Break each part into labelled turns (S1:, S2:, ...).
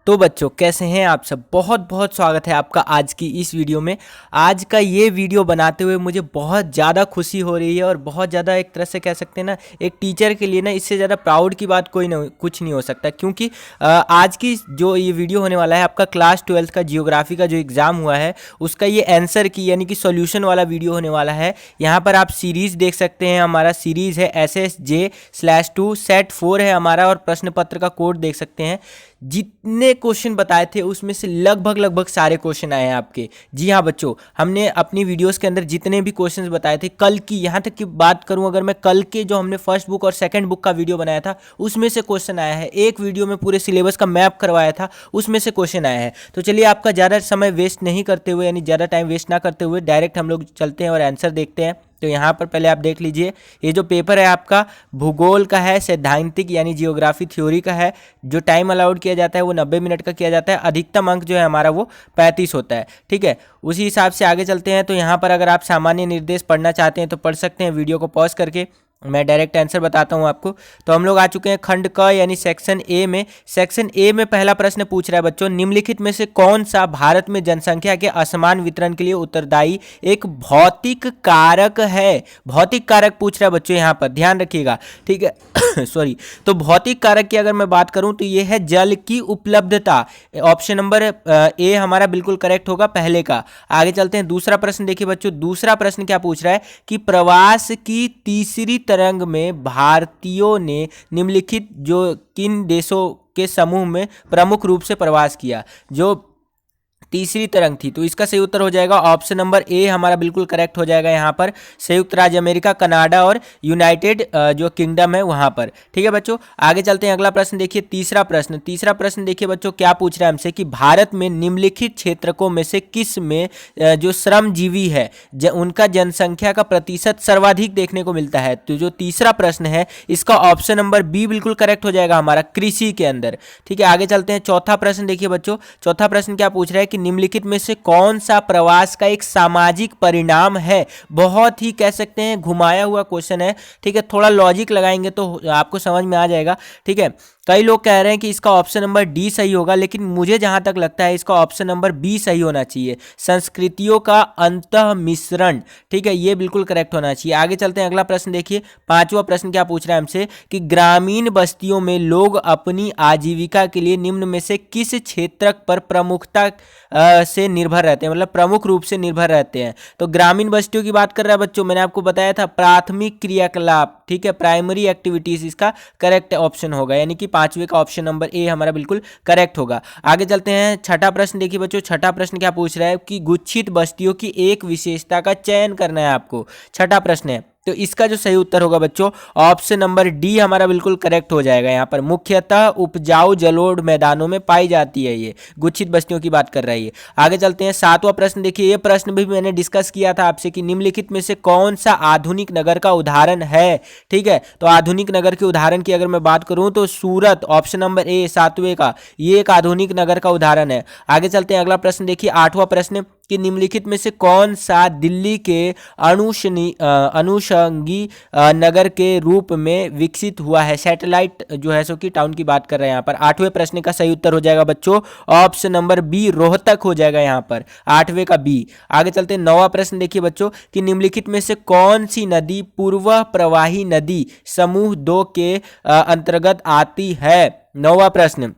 S1: तो बच्चों कैसे हैं आप सब। बहुत बहुत स्वागत है आपका आज की इस वीडियो में। आज का ये वीडियो बनाते हुए मुझे बहुत ज़्यादा खुशी हो रही है और बहुत ज़्यादा एक तरह से कह सकते हैं ना, एक टीचर के लिए ना इससे ज़्यादा प्राउड की बात कुछ नहीं हो सकता। क्योंकि आज की जो ये वीडियो होने वाला है आपका क्लास 12 का जियोग्राफी का जो एग्ज़ाम हुआ है उसका ये आंसर की यानी कि सॉल्यूशन वाला वीडियो होने वाला है। यहाँ पर आप सीरीज़ देख सकते हैं, हमारा सीरीज़ है SSJ/2 सेट 4 है हमारा, और प्रश्न पत्र का कोड देख सकते हैं। जितने क्वेश्चन बताए थे उसमें से लगभग सारे क्वेश्चन आए हैं आपके। जी हाँ बच्चों, हमने अपनी वीडियोस के अंदर जितने भी क्वेश्चंस बताए थे, कल की यहाँ तक की बात करूँ अगर मैं, कल के जो हमने फर्स्ट बुक और सेकंड बुक का वीडियो बनाया था उसमें से क्वेश्चन आया है। एक वीडियो में पूरे सिलेबस का मैप करवाया था, उसमें से क्वेश्चन आया है। तो चलिए आपका ज़्यादा समय वेस्ट नहीं करते हुए, यानी ज़्यादा टाइम वेस्ट ना करते हुए डायरेक्ट हम लोग चलते हैं और आंसर देखते हैं। तो यहाँ पर पहले आप देख लीजिए, ये जो पेपर है आपका भूगोल का है, सैद्धांतिक यानी जियोग्राफी थ्योरी का है। जो टाइम अलाउड किया जाता है वो 90 मिनट का किया जाता है। अधिकतम अंक जो है हमारा वो 35 होता है। ठीक है, उसी हिसाब से आगे चलते हैं। तो यहाँ पर अगर आप सामान्य निर्देश पढ़ना चाहते हैं तो पढ़ सकते हैं, वीडियो को पॉज करके। मैं डायरेक्ट आंसर बताता हूँ आपको। तो हम लोग आ चुके हैं खंड क यानी सेक्शन ए में। सेक्शन ए में पहला प्रश्न पूछ रहा है बच्चों, निम्नलिखित में से कौन सा भारत में जनसंख्या के असमान वितरण के लिए उत्तरदायी एक भौतिक कारक है। भौतिक कारक पूछ रहा है बच्चों, यहाँ पर ध्यान रखिएगा। ठीक है सॉरी। तो भौतिक कारक की अगर मैं बात करूं तो ये है जल की उपलब्धता। ऑप्शन नंबर ए हमारा बिल्कुल करेक्ट होगा पहले का। आगे चलते हैं, दूसरा प्रश्न देखिए बच्चों। दूसरा प्रश्न क्या पूछ रहा है कि प्रवास की तीसरी तरंग में भारतीयों ने निम्नलिखित जो किन देशों के समूह में प्रमुख रूप से प्रवास किया। जो तीसरी तरंग थी, तो इसका सही उत्तर हो जाएगा ऑप्शन नंबर ए हमारा बिल्कुल करेक्ट हो जाएगा। यहाँ पर संयुक्त राज्य अमेरिका, कनाडा और यूनाइटेड जो किंगडम है वहाँ पर। ठीक है बच्चों, आगे चलते हैं। अगला प्रश्न देखिए, तीसरा प्रश्न देखिए बच्चों, क्या पूछ रहा है हमसे कि भारत में निम्नलिखित क्षेत्रकों में से किस में जो श्रमजीवी है उनका जनसंख्या का प्रतिशत सर्वाधिक देखने को मिलता है। तो जो तीसरा प्रश्न है इसका ऑप्शन नंबर बी बिल्कुल करेक्ट हो जाएगा हमारा, कृषि के अंदर। ठीक है, आगे चलते हैं। चौथा प्रश्न देखिए बच्चों, चौथा प्रश्न क्या पूछ रहा है कि निम्नलिखित में से कौन सा प्रवास का एक सामाजिक परिणाम है। बहुत ही कह सकते हैं घुमाया हुआ क्वेश्चन है। ठीक है, थोड़ा लॉजिक लगाएंगे तो आपको समझ में आ जाएगा। ठीक है, कई लोग कह रहे हैं कि इसका ऑप्शन नंबर डी सही होगा, लेकिन मुझे जहां तक लगता है इसका ऑप्शन नंबर बी सही होना चाहिए, संस्कृतियों का अंतः मिश्रण। ठीक है, ये बिल्कुल करेक्ट होना चाहिए। आगे चलते हैं, अगला प्रश्न देखिए। पांचवा प्रश्न क्या पूछ रहा है हमसे कि ग्रामीण बस्तियों में लोग अपनी आजीविका के लिए निम्न में से किस क्षेत्र पर प्रमुखता से निर्भर रहते हैं, मतलब प्रमुख रूप से निर्भर रहते हैं। तो ग्रामीण बस्तियों की बात कर रहा है बच्चों, मैंने आपको बताया था प्राथमिक क्रियाकलाप। ठीक है, प्राइमरी एक्टिविटीज इसका करेक्ट ऑप्शन होगा, यानी कि पांचवे का ऑप्शन नंबर ए हमारा बिल्कुल करेक्ट होगा। आगे चलते हैं, छठा प्रश्न देखिए बच्चों। छठा प्रश्न क्या पूछ रहा है कि गुच्छित बस्तियों की एक विशेषता का चयन करना है आपको। छठा प्रश्न है, तो इसका जो सही उत्तर होगा बच्चों ऑप्शन नंबर डी हमारा बिल्कुल करेक्ट हो जाएगा। यहाँ पर मुख्यतः उपजाऊ जलोढ़ मैदानों में पाई जाती है, ये गुच्छित बस्तियों की बात कर रही है। आगे चलते हैं, सातवां प्रश्न देखिए। ये प्रश्न भी मैंने डिस्कस किया था आपसे कि निम्नलिखित में से कौन सा आधुनिक नगर का उदाहरण है। ठीक है, तो आधुनिक नगर के उदाहरण की अगर मैं बात करूं तो सूरत, ऑप्शन नंबर ए सातवें का, ये एक आधुनिक नगर का उदाहरण है। आगे चलते हैं, अगला प्रश्न देखिए। आठवां प्रश्न कि निम्नलिखित में से कौन सा दिल्ली के अनुषंगी नगर के रूप में विकसित हुआ है। सैटेलाइट जो है सो की टाउन की बात कर रहे हैं यहाँ पर। आठवें प्रश्न का सही उत्तर हो जाएगा बच्चों ऑप्शन नंबर बी, रोहतक हो जाएगा यहाँ पर, आठवें का बी। आगे चलते हैं, नौवां प्रश्न देखिए बच्चों कि निम्नलिखित में से कौन सी नदी पूर्व प्रवाही नदी समूह 2 के अंतर्गत आती है। नौवां प्रश्न,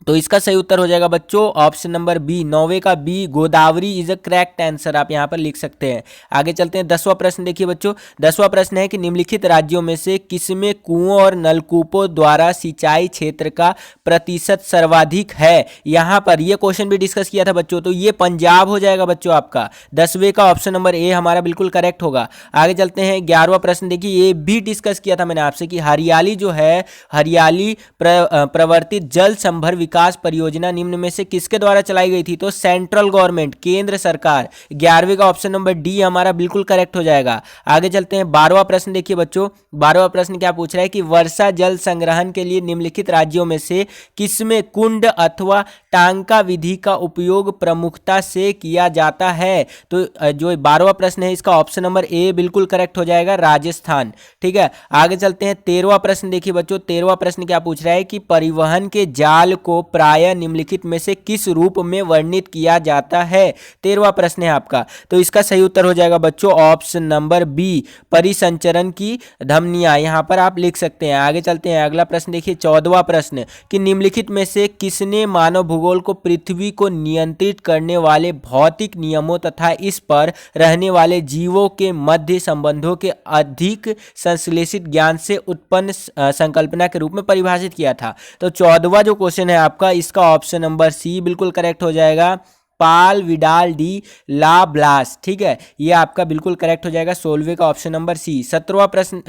S1: तो इसका सही उत्तर हो जाएगा बच्चों ऑप्शन नंबर बी, नौवे का B, Godavari is a correct answer, आप यहां पर लिख सकते हैं। आगे चलते हैं, 10वां प्रश्न देखिए बच्चों। 10वां प्रश्न है कि निम्नलिखित राज्यों में से किसमें कुओं और नलकूपों द्वारा सिंचाई क्षेत्र का प्रतिशत सर्वाधिक है। यहां पर यह क्वेश्चन भी डिस्कस किया था बच्चों, तो ये पंजाब हो जाएगा बच्चों आपका। 10वें का ऑप्शन नंबर ए हमारा बिल्कुल करेक्ट होगा। आगे चलते हैं, 11वां प्रश्न देखिए। ये भी डिस्कस किया था मैंने आपसे कि हरियाली जो है, हरियाली प्रवर्तित जल संभर विकास परियोजना निम्न में से किसके द्वारा चलाई गई थी। तो सेंट्रल गवर्नमेंट, केंद्र सरकार। 11वें का ऑप्शन नंबर डी हमारा बिल्कुल करेक्ट हो जाएगा। आगे चलते हैं, 12वां प्रश्न देखिए बच्चों। 12वां प्रश्न क्या पूछ रहा है कि वर्षा जल संग्रहण के लिए निम्नलिखित राज्यों में से किसमें कुंड अथवा टांका विधि का उपयोग प्रमुखता से किया जाता है। तो जो 12वां प्रश्न है इसका ऑप्शन नंबर ए बिल्कुल करेक्ट हो जाएगा, राजस्थान। ठीक है, आगे चलते हैं, 13वां प्रश्न देखिए बच्चों। 13वां प्रश्न क्या पूछ रहा है कि परिवहन के जाल को को प्रायः निम्नलिखित में से किस रूप में वर्णित किया जाता है। 13वां प्रश्न है आपका, तो इसका सही उत्तर हो जाएगा बच्चों ऑप्शन नंबर बी, परिसंचरण की धमनियां। यहाँ पर आप लिख सकते हैं। आगे चलते हैं, अगला प्रश्न देखिए 14वां प्रश्न कि निम्नलिखित में से किसने मानव भूगोल को पृथ्वी को नियंत्रित करने वाले भौतिक नियमों तथा इस पर रहने वाले जीवों के मध्य संबंधों के अधिक संश्लेषित ज्ञान से उत्पन्न संकल्पना के रूप में परिभाषित किया था। तो 14वां जो क्वेश्चन है आपका, इसका ऑप्शन नंबर सी बिल्कुल करेक्ट हो जाएगा, पाल विडाल डी ला ब्लास। ठीक है, ये आपका बिल्कुल करेक्ट हो जाएगा 16वें का ऑप्शन नंबर सी। 17वां प्रश्न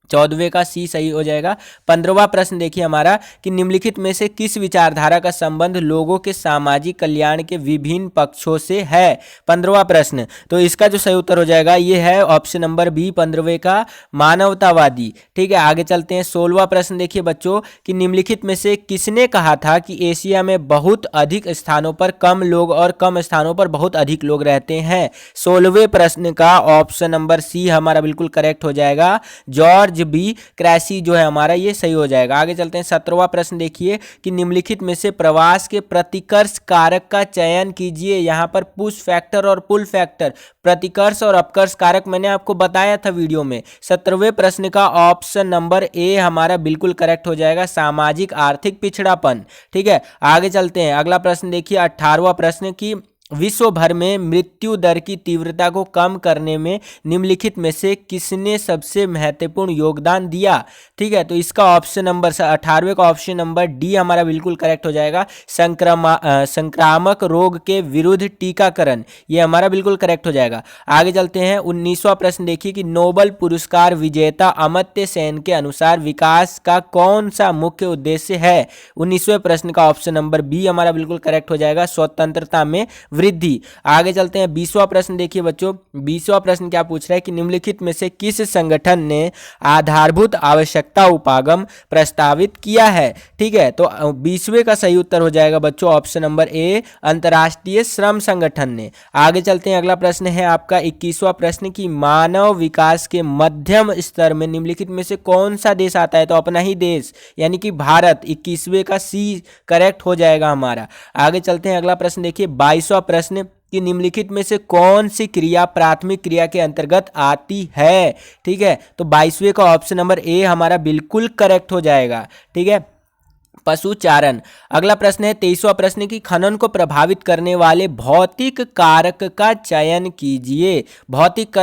S1: 14वें का सी सही हो जाएगा। 15वां प्रश्न देखिए हमारा कि निम्नलिखित में से किस विचारधारा का संबंध लोगों के सामाजिक कल्याण के विभिन्न पक्षों से है। 15वां प्रश्न, तो इसका जो सही उत्तर हो जाएगा ये है ऑप्शन नंबर बी, 15वें का मानवतावादी। ठीक है, आगे चलते हैं। 16वां प्रश्न देखिए बच्चों कि निम्नलिखित में से किसने कहा था कि एशिया में बहुत अधिक स्थानों पर कम लोग और कम स्थानों पर बहुत अधिक लोग रहते हैं। 16वें प्रश्न का ऑप्शन नंबर सी हमारा बिल्कुल करेक्ट हो जाएगा, जॉर्ज बी क्रैसी जो है हमारा ये सही हो जाएगा। आगे चलते हैं। 17वां प्रश्न देखिए कि निम्नलिखित में से प्रवास के प्रतिकर्ष कारक का चयन कीजिए। यहाँ पर पुश फैक्टर और पुल फैक्टर, प्रतिकर्ष और अपकर्ष कारक मैंने आपको बताया था वीडियो में। 17वें प्रश्न का ऑप्शन नंबर ए हमारा बिल्कुल करेक्ट हो जाएगा, सामाजिक आर्थिक पिछड़ापन। ठीक है, आगे चलते हैं। अगला प्रश्न देखिए 18वां प्रश्न की विश्व भर में मृत्यु दर की तीव्रता को कम करने में निम्नलिखित में से किसने सबसे महत्वपूर्ण योगदान दिया। ठीक है, तो इसका ऑप्शन नंबर 18वें का ऑप्शन नंबर डी हमारा बिल्कुल करेक्ट हो जाएगा, संक्रामक रोग के विरुद्ध टीकाकरण, ये हमारा बिल्कुल करेक्ट हो जाएगा। आगे चलते हैं। 19वां प्रश्न देखिए कि नोबेल पुरस्कार विजेता अमर्त्य सेन के अनुसार विकास का कौन सा मुख्य उद्देश्य है। 19वें प्रश्न का ऑप्शन नंबर बी हमारा बिल्कुल करेक्ट हो जाएगा, स्वतंत्रता में वृद्धि। आगे चलते हैं। 20वां प्रश्न देखिए बच्चों, 20वां प्रश्न क्या पूछ रहा है कि निम्नलिखित में से किस संगठन ने आधारभूत आवश्यकता उपागम प्रस्तावित किया है। ठीक है, तो 20वें का सही उत्तर हो जाएगा बच्चों ऑप्शन नंबर ए, अंतर्राष्ट्रीय श्रम संगठन ने। आगे चलते हैं। अगला प्रश्न है आपका 21वां प्रश्न की मानव विकास के मध्यम स्तर में निम्नलिखित में से कौन सा देश आता है। तो अपना ही देश यानी कि भारत। 21वें का सी करेक्ट हो जाएगा हमारा। आगे चलते हैं। अगला प्रश्न देखिए 22वां प्रश्न कि निम्नलिखित में से कौन सी क्रिया प्राथमिक क्रिया के अंतर्गत आती है। ठीक है, तो 22वें का ऑप्शन नंबर ए हमारा बिल्कुल करेक्ट हो जाएगा। ठीक है, पशुचारण। अगला प्रश्न है 23वां प्रश्न की खनन को प्रभावित करने वाले भौतिक कारक का चयन कीजिए। भौतिक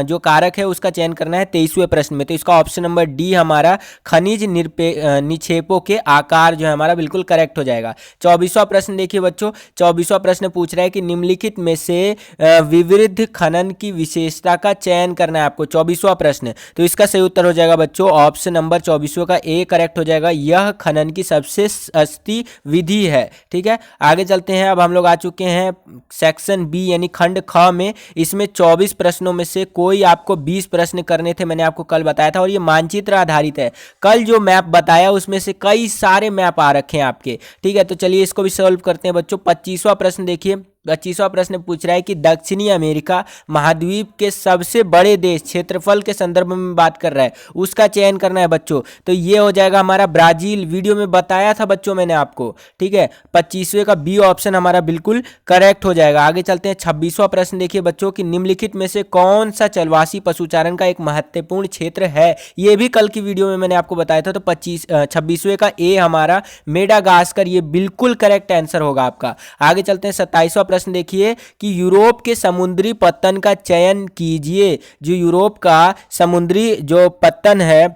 S1: जो कारक है उसका चयन करना है 23वें प्रश्न में। तो इसका ऑप्शन नंबर डी हमारा खनिज निक्षेपों के आकार जो है हमारा बिल्कुल करेक्ट हो जाएगा। 24वां प्रश्न देखिए बच्चों, 24वां प्रश्न पूछ रहा है कि निम्नलिखित में से विविध खनन की विशेषता का चयन करना है आपको। 24वां प्रश्न, तो इसका सही उत्तर हो जाएगा बच्चों ऑप्शन नंबर 24वें का ए करेक्ट हो जाएगा, यह खनन की सबसे सस्ती विधि है। ठीक है, आगे चलते हैं। अब हम लोग आ चुके हैं सेक्शन बी यानी खंड ख में। इसमें 24 प्रश्नों में से कोई आपको 20 प्रश्न करने थे, मैंने आपको कल बताया था, और ये मानचित्र आधारित है। कल जो मैप बताया उसमें से कई सारे मैप आ रखे हैं आपके। ठीक है, तो चलिए इसको भी सॉल्व करते हैं बच्चों। 25वां प्रश्न देखिए, 25वां प्रश्न पूछ रहा है कि दक्षिणी अमेरिका महाद्वीप के सबसे बड़े देश, क्षेत्रफल के संदर्भ में बात कर रहा है, उसका चयन करना है बच्चों। तो ये हो जाएगा हमारा ब्राजील। वीडियो में बताया था बच्चों मैंने आपको। ठीक है, 25वें का बी ऑप्शन हमारा बिल्कुल करेक्ट हो जाएगा। आगे चलते हैं। 26वां प्रश्न देखिए बच्चों कि निम्नलिखित में से कौन सा जलवासी पशुचारण का एक महत्वपूर्ण क्षेत्र है। ये भी कल की वीडियो में मैंने आपको बताया था। तो 26वें का ए हमारा मेडागास्कर, ये बिल्कुल करेक्ट आंसर होगा आपका। आगे चलते हैं। 27वां प्रश्न देखिए कि यूरोप के समुद्री पत्तन का चयन कीजिए। जो यूरोप का समुद्री जो पत्तन है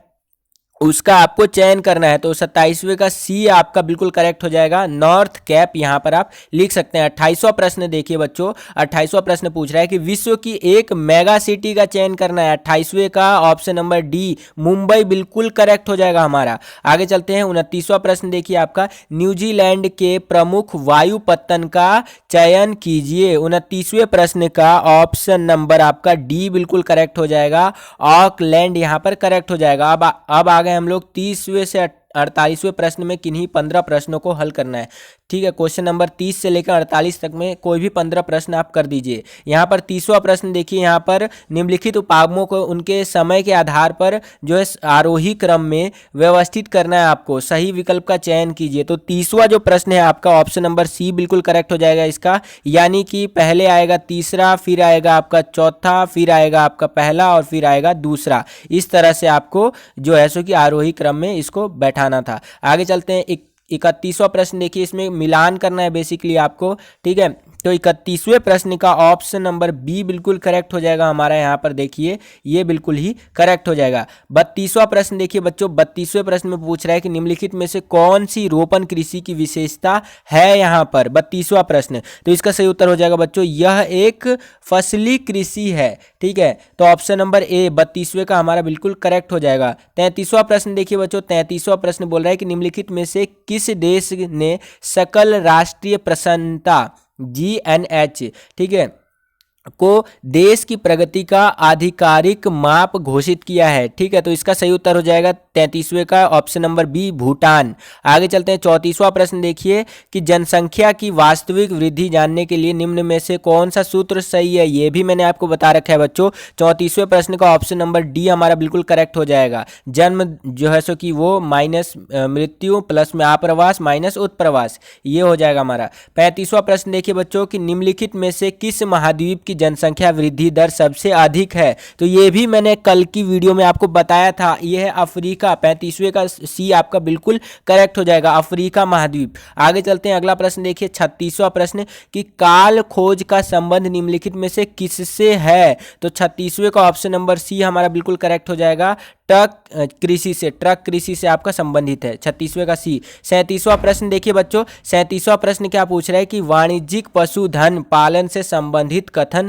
S1: उसका आपको चयन करना है। तो 27वें का सी आपका बिल्कुल करेक्ट हो जाएगा, नॉर्थ कैप, यहां पर आप लिख सकते हैं। 28वां प्रश्न देखिए बच्चों, 28वां प्रश्न पूछ रहा है कि विश्व की एक मेगा सिटी का चयन करना है। 28वें का ऑप्शन नंबर डी मुंबई बिल्कुल करेक्ट हो जाएगा हमारा। आगे चलते हैं। 29वां प्रश्न देखिए आपका न्यूजीलैंड के प्रमुख वायु पत्तन का चयन कीजिए। 29वें प्रश्न का ऑप्शन नंबर आपका डी बिल्कुल करेक्ट हो जाएगा, ऑकलैंड यहां पर करेक्ट हो जाएगा। अब आ गए हम लोग 30वें से 48वें प्रश्न में। किन्हीं 15 प्रश्नों को हल करना है। ठीक है, क्वेश्चन नंबर 30 से लेकर 48 तक में कोई भी 15 प्रश्न आप कर दीजिए। यहाँ पर 30वां प्रश्न देखिए, यहाँ पर निम्नलिखित उपागमों को उनके समय के आधार पर जो है आरोही क्रम में व्यवस्थित करना है आपको, सही विकल्प का चयन कीजिए। तो 30वां जो प्रश्न है आपका ऑप्शन नंबर सी बिल्कुल करेक्ट हो जाएगा इसका, यानी कि पहले आएगा तीसरा, फिर आएगा आपका चौथा, फिर आएगा आपका पहला और फिर आएगा दूसरा। इस तरह से आपको जो है सो कि आरोही क्रम में इसको बैठाना था। आगे चलते हैं, 31वां प्रश्न देखिए, इसमें मिलान करना है बेसिकली आपको, ठीक है। तो 31वें प्रश्न का ऑप्शन नंबर बी बिल्कुल करेक्ट हो जाएगा हमारा, यहाँ पर देखिए ये बिल्कुल ही करेक्ट हो जाएगा। 32वां प्रश्न देखिए बच्चों, 32वें प्रश्न में पूछ रहा है कि निम्नलिखित में से कौन सी रोपण कृषि की विशेषता है यहाँ पर, 32वां प्रश्न। तो इसका सही उत्तर हो जाएगा बच्चों, यह एक फसली कृषि है, ठीक है। तो ऑप्शन नंबर ए 32वें का हमारा बिल्कुल करेक्ट हो जाएगा। 33वां प्रश्न देखिए बच्चों, 33वां प्रश्न बोल रहा है कि निम्नलिखित में से किस देश ने सकल राष्ट्रीय प्रसन्नता GNH, ठीक है, को देश की प्रगति का आधिकारिक माप घोषित किया है, ठीक है। तो इसका सही उत्तर हो जाएगा 33वें का ऑप्शन नंबर बी भूटान। आगे चलते हैं, 34वां प्रश्न देखिए कि जनसंख्या की वास्तविक वृद्धि जानने के लिए निम्न में से कौन सा सूत्र सही है, ये भी मैंने आपको बता रखा है बच्चों। 34वें प्रश्न का ऑप्शन नंबर डी हमारा बिल्कुल करेक्ट हो जाएगा। जन्म जो है सो कि वो माइनस मृत्यु प्लस में आप्रवास माइनस उत्प्रवास, ये हो जाएगा हमारा। 35वां प्रश्न देखिए बच्चों कि निम्नलिखित में से किस महाद्वीप की जनसंख्या वृद्धि दर सबसे अधिक है। तो ये भी मैंने कल की वीडियो में आपको बताया था, ये है अफ्रीका। 35वें का सी आपका बिल्कुल करेक्ट हो जाएगा, अफ्रीका महाद्वीप। आगे चलते हैं, अगला प्रश्न देखिए 36वां प्रश्न कि काल खोज का संबंध निम्नलिखित में से किससे है। तो 36वें का ऑप्शन नंबर सी हमारा बिल्कुल करेक्ट हो जाएगा, ट्रक कृषि से आपका संबंधित है, 36वें का सी। 37वां प्रश्न देखिए बच्चों, 37वां प्रश्न क्या पूछ रहा है कि वाणिज्यिक पशुधन पालन से संबंधित कथन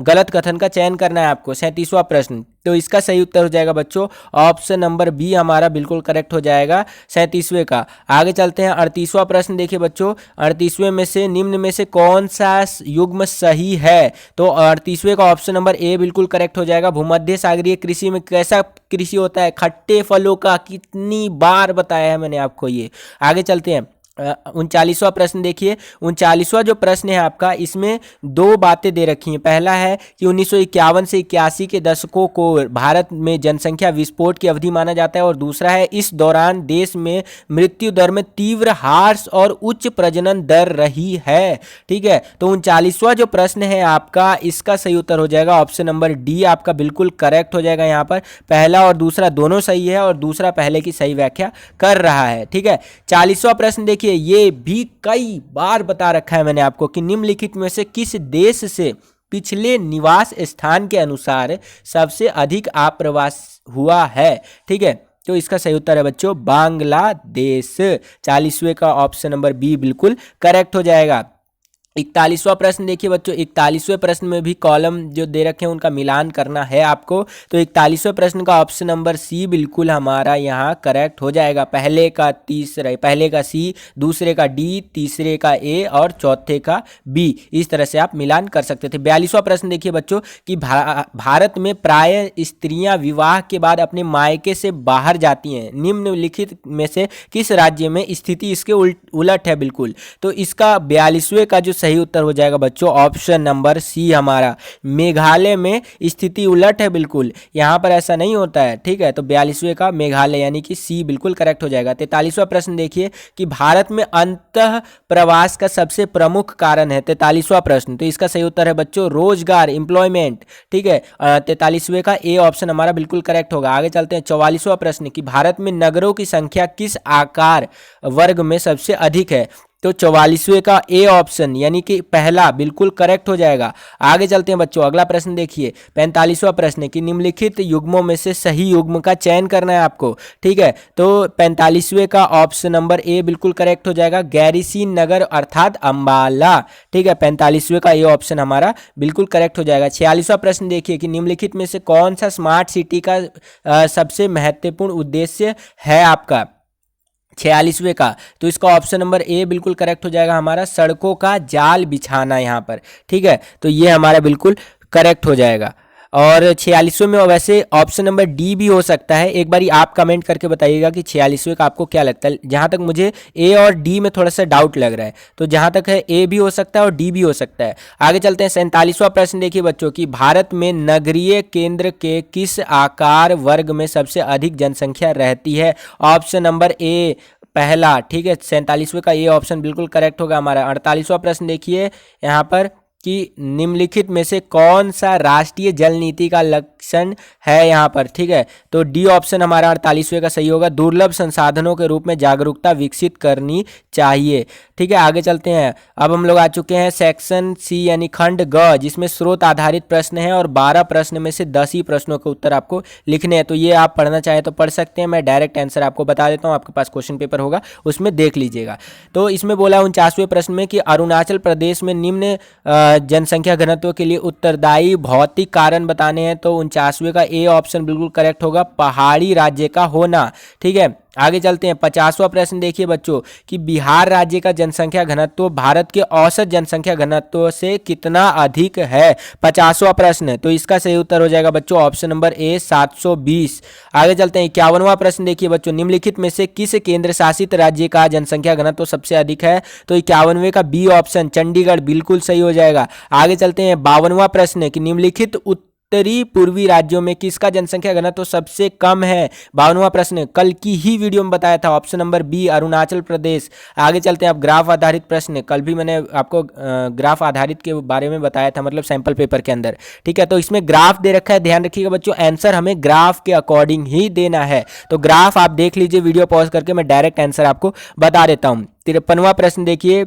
S1: गलत कथन का चयन करना है आपको, 37वां प्रश्न। तो इसका सही उत्तर हो जाएगा बच्चों ऑप्शन नंबर बी हमारा बिल्कुल करेक्ट हो जाएगा 37वें का। आगे चलते हैं, 38वां प्रश्न देखिए बच्चों, 38वें में से निम्न में से कौन सा युग्म सही है। तो 38वें का ऑप्शन नंबर ए बिल्कुल करेक्ट हो जाएगा। भूमध्य सागरीय कृषि में कैसा कृषि होता है, खट्टे फलों का, कितनी बार बताया है मैंने आपको ये। आगे चलते हैं, 39वां प्रश्न देखिए, 39वां जो प्रश्न है आपका, इसमें दो बातें दे रखी हैं। पहला है कि 1951 से 81 के दशकों को भारत में जनसंख्या विस्फोट की अवधि माना जाता है, और दूसरा है इस दौरान देश में मृत्यु दर में तीव्र ह्रास और उच्च प्रजनन दर रही है, ठीक है। तो 39वां जो प्रश्न है आपका, इसका सही उत्तर हो जाएगा ऑप्शन नंबर डी आपका बिल्कुल करेक्ट हो जाएगा। यहाँ पर पहला और दूसरा दोनों सही है, और दूसरा पहले की सही व्याख्या कर रहा है, ठीक है। 40वां प्रश्न देखिए, ये भी कई बार बता रखा है मैंने आपको कि निम्नलिखित में से किस देश से पिछले निवास स्थान के अनुसार सबसे अधिक आप्रवास हुआ है, ठीक है। तो इसका सही उत्तर है बच्चों बांग्लादेश। 40वें का ऑप्शन नंबर बी बिल्कुल करेक्ट हो जाएगा। 41वां प्रश्न देखिए बच्चों, 41वें प्रश्न में भी कॉलम जो दे रखे हैं उनका मिलान करना है आपको। तो 41वें प्रश्न का ऑप्शन नंबर सी बिल्कुल हमारा यहाँ करेक्ट हो जाएगा। पहले का सी, दूसरे का डी, तीसरे का ए और चौथे का बी, इस तरह से आप मिलान कर सकते थे। 42वां प्रश्न देखिए बच्चों कि भारत में प्राय स्त्रियां विवाह के बाद अपने मायके से बाहर जाती हैं, निम्नलिखित में से किस राज्य में स्थिति इसके उलट है बिल्कुल। तो इसका 42वें का जो सही उत्तर हो जाएगा बच्चों ऑप्शन नंबर सी हमारा, मेघालय में स्थिति उलट है बिल्कुल, यहाँ पर ऐसा नहीं होता है, ठीक है। तो 42वें का मेघालय यानी कि सी बिल्कुल करेक्ट हो जाएगा। 43वां प्रश्न देखिए कि भारत में अंतः प्रवास का सबसे प्रमुख कारण है, 43वां प्रश्न। तो इसका सही उत्तर है बच्चों रोजगार, एम्प्लॉयमेंट, ठीक है। 43वें का ए ऑप्शन हमारा बिल्कुल करेक्ट होगा। आगे चलते हैं, 44वां प्रश्न कि भारत में नगरों की संख्या किस आकार वर्ग में सबसे अधिक है। तो 44वें का ए ऑप्शन यानी कि पहला बिल्कुल करेक्ट हो जाएगा। आगे चलते हैं बच्चों, अगला प्रश्न देखिए 45वां प्रश्न कि निम्नलिखित युग्मों में से सही युग्म का चयन करना है आपको, ठीक है। तो 45वें का ऑप्शन नंबर ए बिल्कुल करेक्ट हो जाएगा, गैरीसीन नगर अर्थात अंबाला, ठीक है। 45वें का ए ऑप्शन हमारा बिल्कुल करेक्ट हो जाएगा। 46वां प्रश्न देखिए कि निम्नलिखित में से कौन सा स्मार्ट सिटी का सबसे महत्वपूर्ण उद्देश्य है आपका, 46वें का। तो इसका ऑप्शन नंबर ए बिल्कुल करेक्ट हो जाएगा हमारा, सड़कों का जाल बिछाना यहाँ पर, ठीक है। तो ये हमारा बिल्कुल करेक्ट हो जाएगा। और 46वें में वैसे ऑप्शन नंबर डी भी हो सकता है। एक बारी आप कमेंट करके बताइएगा कि 46वें का आपको क्या लगता है। जहाँ तक मुझे ए और डी में थोड़ा सा डाउट लग रहा है, तो जहाँ तक है ए भी हो सकता है और डी भी हो सकता है। आगे चलते हैं। 47वां प्रश्न देखिए बच्चों की, भारत में नगरीय केंद्र के किस आकार वर्ग में सबसे अधिक जनसंख्या रहती है? ऑप्शन नंबर ए पहला, ठीक है, 47वें का ये ऑप्शन बिल्कुल करेक्ट होगा हमारा। 48वां प्रश्न देखिए यहाँ पर कि निम्नलिखित में से कौन सा राष्ट्रीय जल नीति का लक्षण है यहाँ पर, ठीक है, तो डी ऑप्शन हमारा 48वें का सही होगा। दुर्लभ संसाधनों के रूप में जागरूकता विकसित करनी चाहिए, ठीक है। आगे चलते हैं। अब हम लोग आ चुके हैं सेक्शन सी यानी खंड ग, जिसमें स्रोत आधारित प्रश्न है और 12 प्रश्न में से 10 ही प्रश्नों के उत्तर आपको लिखने हैं। तो ये आप पढ़ना चाहें तो पढ़ सकते हैं, मैं डायरेक्ट आंसर आपको बता देता हूँ, आपके पास क्वेश्चन पेपर होगा उसमें देख लीजिएगा। तो इसमें बोला 49वें प्रश्न में कि अरुणाचल प्रदेश में निम्न जनसंख्या घनत्व के लिए उत्तरदायी भौतिक कारण बताने हैं, तो 49वें का ए ऑप्शन बिल्कुल करेक्ट होगा, पहाड़ी राज्य का होना, ठीक है। आगे चलते हैं। 50वां प्रश्न देखिए बच्चों कि बिहार राज्य का जनसंख्या घनत्व भारत के औसत जनसंख्या घनत्व से कितना अधिक है? 50वां प्रश्न, तो इसका सही उत्तर हो जाएगा बच्चों ऑप्शन नंबर ए 720। आगे चलते हैं। 51वां प्रश्न देखिए बच्चों, निम्नलिखित में से किस केंद्र शासित राज्य का जनसंख्या घनत्व सबसे अधिक है? तो 51वें का बी ऑप्शन चंडीगढ़ बिल्कुल सही हो जाएगा। आगे चलते हैं। 52वां प्रश्न कि निम्नलिखित उत्तरी पूर्वी राज्यों में किसका जनसंख्या घनत्व तो सबसे कम है? 52वां प्रश्न कल की ही वीडियो में बताया था, option number B Arunachal Pradesh. आगे चलते हैं। अब ग्राफ आधारित प्रश्न, कल भी मैंने आपको ग्राफ आधारित के बारे में बताया था, मतलब सैंपल पेपर के अंदर, ठीक है। तो इसमें ग्राफ दे रखा है, ध्यान रखिएगा बच्चों, आंसर हमें ग्राफ के अकॉर्डिंग ही देना है। तो ग्राफ आप देख लीजिए, वीडियो पॉज करके मैं डायरेक्ट आंसर आपको बता देता हूँ। 53वां प्रश्न देखिए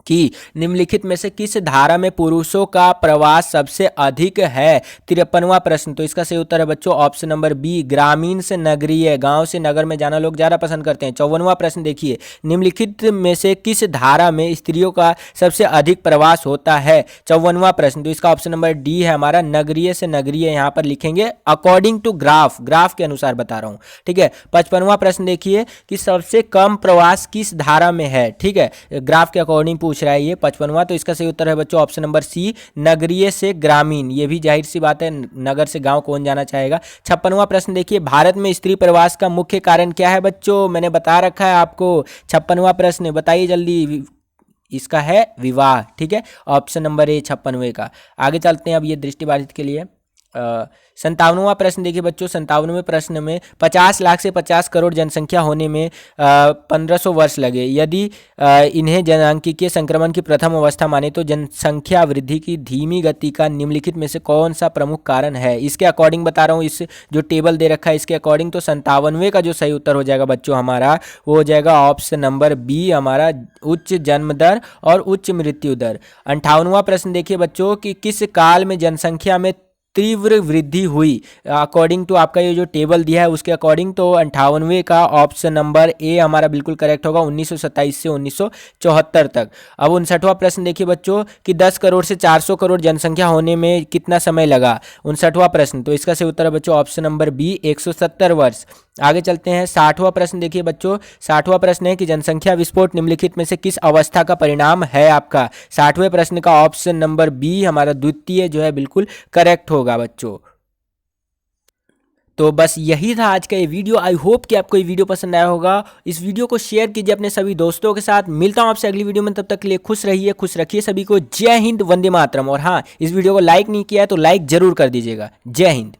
S1: कि निम्नलिखित में से किस धारा में पुरुषों का प्रवास सबसे अधिक है? 53वां प्रश्न, तो इसका सही उत्तर है बच्चों ऑप्शन नंबर बी ग्रामीण से नगरीय, गांव से नगर में जाना लोग ज़्यादा पसंद करते हैं। 54वां प्रश्न देखिए, निम्नलिखित में से किस धारा में स्त्रियों का सबसे अधिक प्रवास होता है? 54वां प्रश्न, तो इसका ऑप्शन नंबर डी है हमारा, नगरीय से नगरीय यहाँ पर लिखेंगे अकॉर्डिंग टू ग्राफ, ग्राफ के अनुसार बता रहा हूँ, ठीक है। 55वां प्रश्न देखिए कि सबसे कम प्रवास किस धारा में है, ठीक है, ग्राफ के अकॉर्डिंग पूछ रहा है ये 55वां, तो इसका सही उत्तर है बच्चों ऑप्शन नंबर सी नगरीय से ग्रामीण। ये भी जाहिर सी बात है, नगर से गांव कौन जाना चाहेगा। 56वां प्रश्न देखिए, भारत में स्त्री प्रवास का मुख्य कारण क्या है बच्चों? मैंने बता रखा है आपको। 56वां प्रश्न बताइए जल्दी, इसका है विवाह, ठीक है, ऑप्शन नंबर ए 56वें का। आगे चलते हैं अब ये दृष्टिबाधित के लिए। 57वां प्रश्न देखिए बच्चों, 57वें प्रश्न में 50 लाख से 50 करोड़ जनसंख्या होने में 1500 वर्ष लगे। यदि इन्हें जनांकीय संक्रमण की प्रथम अवस्था माने तो जनसंख्या वृद्धि की धीमी गति का निम्नलिखित में से कौन सा प्रमुख कारण है? इसके अकॉर्डिंग बता रहा हूँ, इस जो टेबल दे रखा है इसके अकॉर्डिंग, तो 57वें का जो सही उत्तर हो जाएगा बच्चों हमारा, वो हो जाएगा ऑप्शन नंबर बी हमारा, उच्च जन्म दर और उच्च मृत्यु दर। 58वां प्रश्न देखिए बच्चों कि किस काल में जनसंख्या में तीव्र वृद्धि हुई? अकॉर्डिंग टू आपका ये जो टेबल दिया है उसके अकॉर्डिंग, तो 58वें का ऑप्शन नंबर ए हमारा बिल्कुल करेक्ट होगा, 1927 से 1974 तक। अब 59वां प्रश्न देखिए बच्चों कि 10 करोड़ से 400 करोड़ जनसंख्या होने में कितना समय लगा? 59वां प्रश्न, तो इसका सही उत्तर है बच्चों ऑप्शन नंबर बी 170 वर्ष। आगे चलते हैं। 60वां प्रश्न देखिए बच्चों, 60वां प्रश्न है कि जनसंख्या विस्फोट निम्नलिखित में से किस अवस्था का परिणाम है आपका? 60वें प्रश्न का ऑप्शन नंबर बी हमारा द्वितीय जो है बिल्कुल करेक्ट होगा बच्चों। तो बस यही था आज का ये वीडियो। आई होप कि आपको ये वीडियो पसंद आया होगा। इस वीडियो को शेयर कीजिए अपने सभी दोस्तों के साथ। मिलता हूं आपसे अगली वीडियो में, तब तक के लिए खुश रहिए, खुश रखिए सभी को। जय हिंद, वंदे मातरम। और हाँ, इस वीडियो को लाइक नहीं किया है तो लाइक जरूर कर दीजिएगा। जय हिंद।